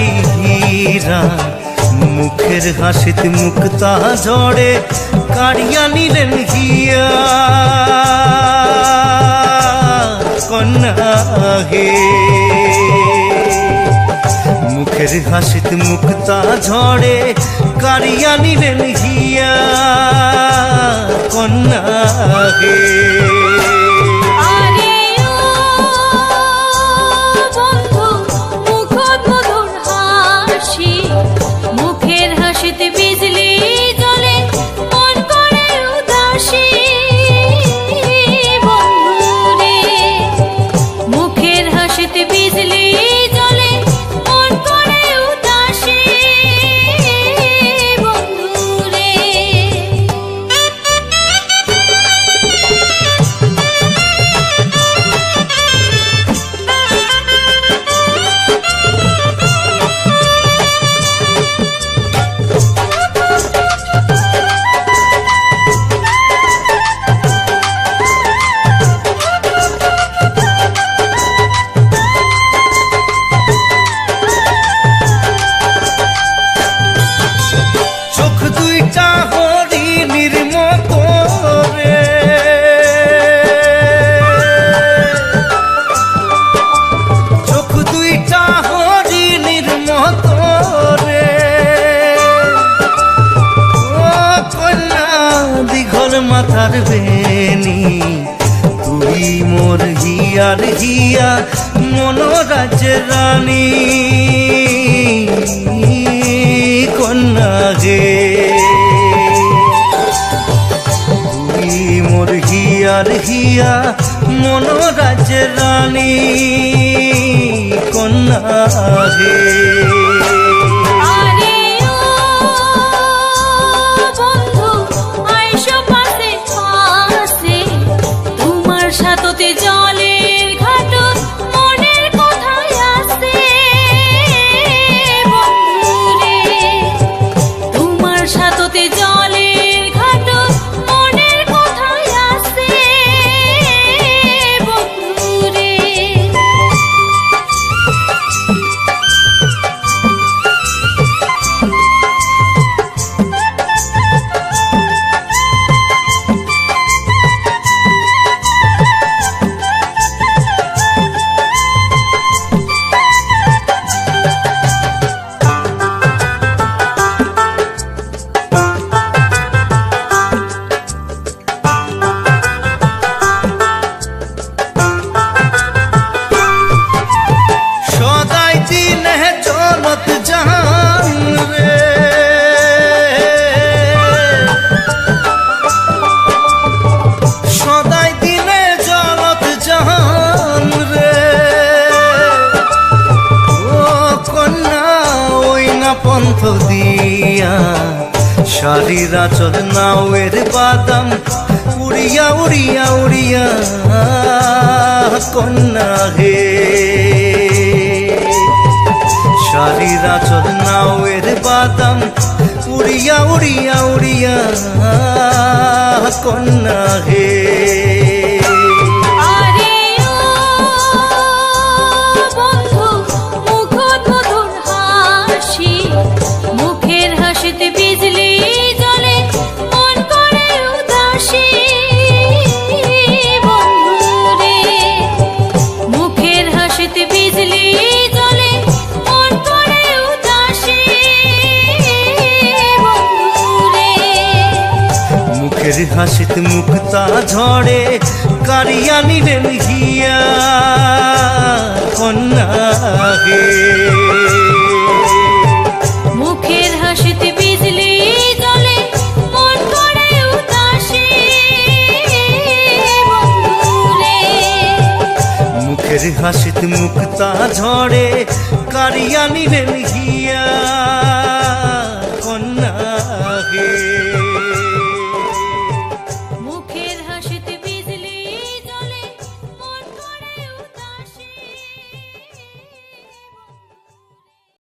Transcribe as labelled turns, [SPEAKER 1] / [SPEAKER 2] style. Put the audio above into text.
[SPEAKER 1] মাটি হীরা, মুখের হাসিতে মুক্তা ঝরে কাড়িয়া নিলেন হিয়া। কন্যা হে মুখের হাসিতে মুক্তা ঝরে কাড়িয়া নিলেন হিয়া। কন্যা হে মাথার বেনি, তুই মোর হিয়ার হিয়া মনোরাজ্যের রানী। কন্যা হে তুই মোর হিয়ার হিয়া মনোরাজ্যের রানী। কন্যা হে পন্থ দিয়া শাড়ির আঁচল নাওয়ের বাদাম উড়িয়া উড়িয়া উড়িয়া। কন্যা হে শাড়ির আঁচল নাওয়ের বাদাম উড়িয়া উড়িয়া উড়িয়া। কন্যা হে হাসিতে মুক্তা ঝরে কাড়িয়া নিলেন হিয়া। কন্যা হে
[SPEAKER 2] মুখের হাসিতে বিজলি জ্বলে মন করে উদাসী।
[SPEAKER 1] মুখের হাসিতে মুক্তা ঝরে কাড়িয়া নিলেন হিয়া।